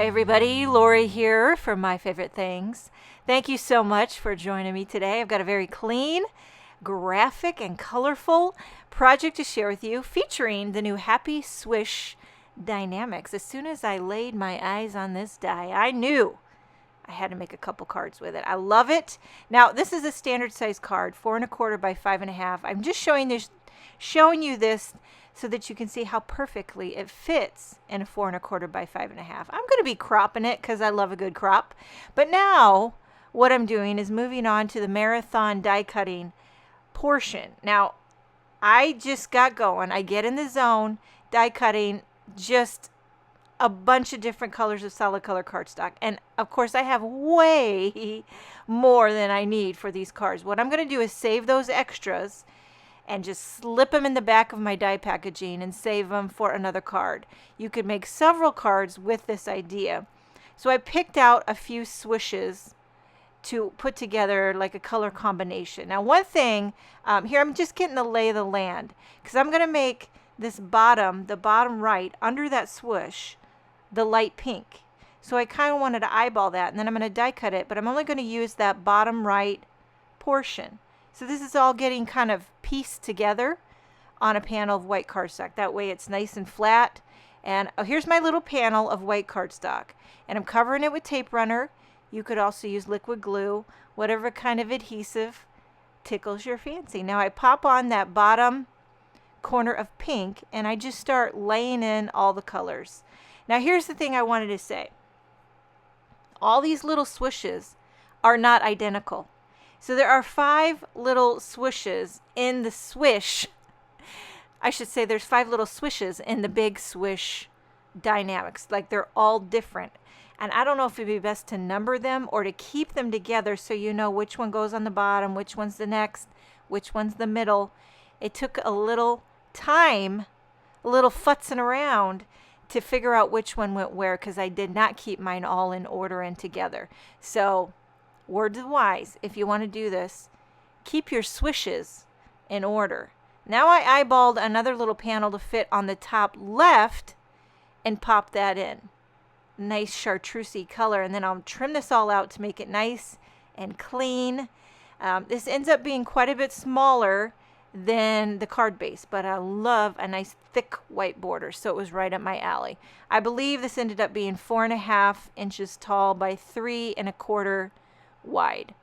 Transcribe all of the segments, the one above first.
Hi everybody, Lori here from My Favorite Things. Thank you so much for joining me today. I've got a very clean, graphic, and colorful project to share with you featuring the new Happy Swish Dynamics. As soon as I laid my eyes on this die, I knew I had to make a couple cards with it. I love it. Now, this is a standard size card, 4 1/4 by 5 1/2. I'm just showing you this so that you can see how perfectly it fits in a 4 1/4 by 5 1/2. I'm going to be cropping it because I love a good crop. But now what I'm doing is moving on to the marathon die cutting portion. Now, I just got going. I get in the zone, die cutting just a bunch of different colors of solid color cardstock. And of course, I have way more than I need for these cards. What I'm going to do is save those extras and just slip them in the back of my die packaging and save them for another card. You could make several cards with this idea. So I picked out a few swishes to put together like a color combination. Now, one thing, here I'm just getting the lay of the land, because I'm going to make this bottom, the bottom right, under that swish, the light pink. So I kind of wanted to eyeball that, and then I'm going to die cut it, but I'm only going to use that bottom right portion. So this is all getting kind of pieced together on a panel of white cardstock. That way it's nice and flat. And here's my little panel of white cardstock. And I'm covering it with tape runner. You could also use liquid glue, whatever kind of adhesive tickles your fancy. Now I pop on that bottom corner of pink and I just start laying in all the colors. Now here's the thing I wanted to say. All these little swishes are not identical. So there are 5 little swishes in the swish. I should say there's 5 little swishes in the big swish dynamics. Like they're all different. And I don't know if it'd be best to number them or to keep them together so you know which one goes on the bottom, which one's the next, which one's the middle. It took a little time, a little futzing around to figure out which one went where, because I did not keep mine all in order and together. So words of wise, if you want to do this, keep your swishes in order. Now I eyeballed another little panel to fit on the top left and pop that in. Nice chartreusey color, and then I'll trim this all out to make it nice and clean. This ends up being quite a bit smaller than the card base, but I love a nice thick white border, so it was right up my alley. I believe this ended up being 4 1/2 inches tall by 3 1/4 wide.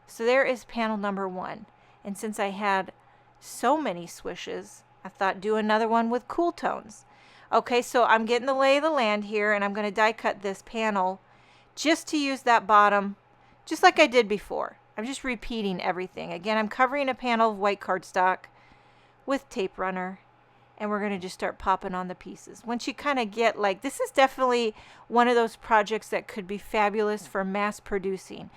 So there is panel number 1. And since I had so many swishes, I thought do another one with cool tones. Okay, so I'm getting the lay of the land here, and I'm going to die cut this panel just to use that bottom, just like I did before. I'm just repeating everything. Again, I'm covering a panel of white cardstock with tape runner, and we're going to just start popping on the pieces. Once you kind of get like, this is definitely one of those projects that could be fabulous for mass producing.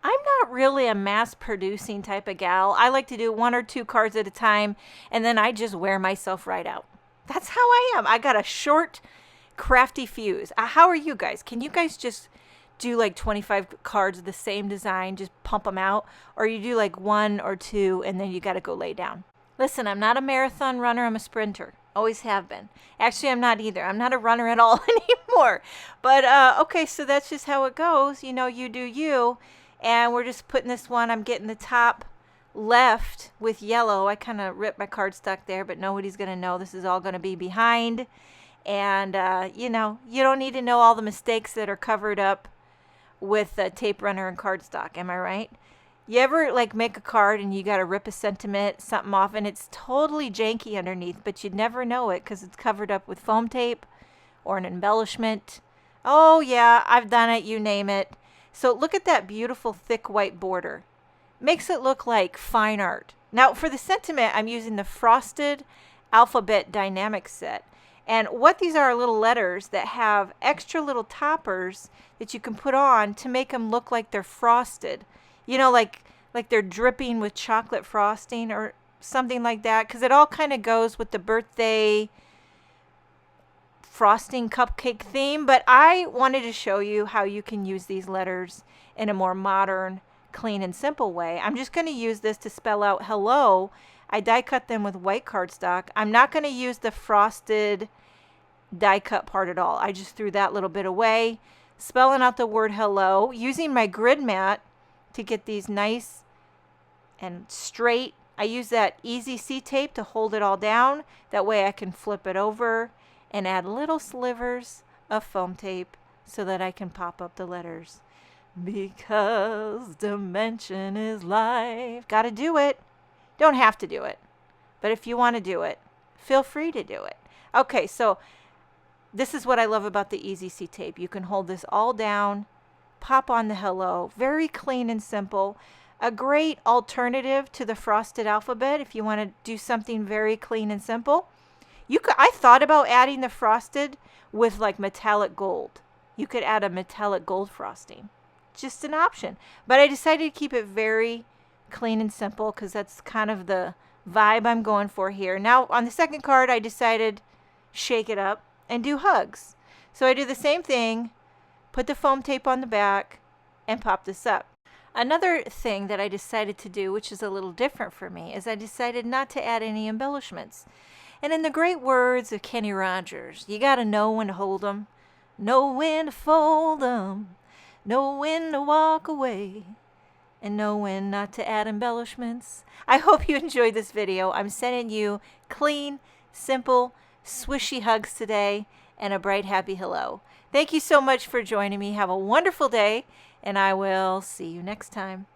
I'm not really a mass producing type of gal. I like to do 1 or 2 cards at a time, and then I just wear myself right out. That's how I am. I got a short, crafty fuse. How are you guys? Can you guys just do like 25 cards of the same design, just pump them out? Or you do like 1 or 2 and then you got to go lay down? Listen, I'm not a marathon runner. I'm a sprinter. Always have been. Actually, I'm not either. I'm not a runner at all anymore. But okay, so that's just how it goes. You know, you do you. And we're just putting this one, I'm getting the top left with yellow. I kind of ripped my cardstock there, but nobody's going to know. This is all going to be behind. And, you know, you don't need to know all the mistakes that are covered up with tape runner and cardstock. Am I right? You ever like make a card and you got to rip a sentiment, something off, and it's totally janky underneath, but you'd never know it because it's covered up with foam tape or an embellishment. Oh, yeah, I've done it. You name it. So look at that beautiful thick white border. Makes it look like fine art. Now for the sentiment, I'm using the Frosted Alphabet Dynamic set. And what these are little letters that have extra little toppers that you can put on to make them look like they're frosted. You know, like they're dripping with chocolate frosting or something like that. Because it all kind of goes with the birthday frosting cupcake theme, but I wanted to show you how you can use these letters in a more modern, clean, and simple way. I'm just going to use this to spell out hello. I die cut them with white cardstock. I'm not going to use the Frosted die cut part at all. I just threw that little bit away, spelling out the word hello, using my grid mat to get these nice and straight. I use that Easy C tape to hold it all down. That way I can flip it over and add little slivers of foam tape so that I can pop up the letters. Because dimension is life. Gotta do it. Don't have to do it. But if you want to do it, feel free to do it. Okay, so this is what I love about the Easy C tape. You can hold this all down, pop on the hello. Very clean and simple. A great alternative to the frosted alphabet if you want to do something very clean and simple. I thought about adding the frosted with like metallic gold. You could add a metallic gold frosting. Just an option. But I decided to keep it very clean and simple because that's kind of the vibe I'm going for here. Now on the second card I decided shake it up and do hugs. So I do the same thing, put the foam tape on the back and pop this up. Another thing that I decided to do, which is a little different for me, is I decided not to add any embellishments. And in the great words of Kenny Rogers, you got to know when to hold 'em, know when to fold 'em, know when to walk away, and know when not to add embellishments. I hope you enjoyed this video. I'm sending you clean, simple, swishy hugs today and a bright, happy hello. Thank you so much for joining me. Have a wonderful day, and I will see you next time.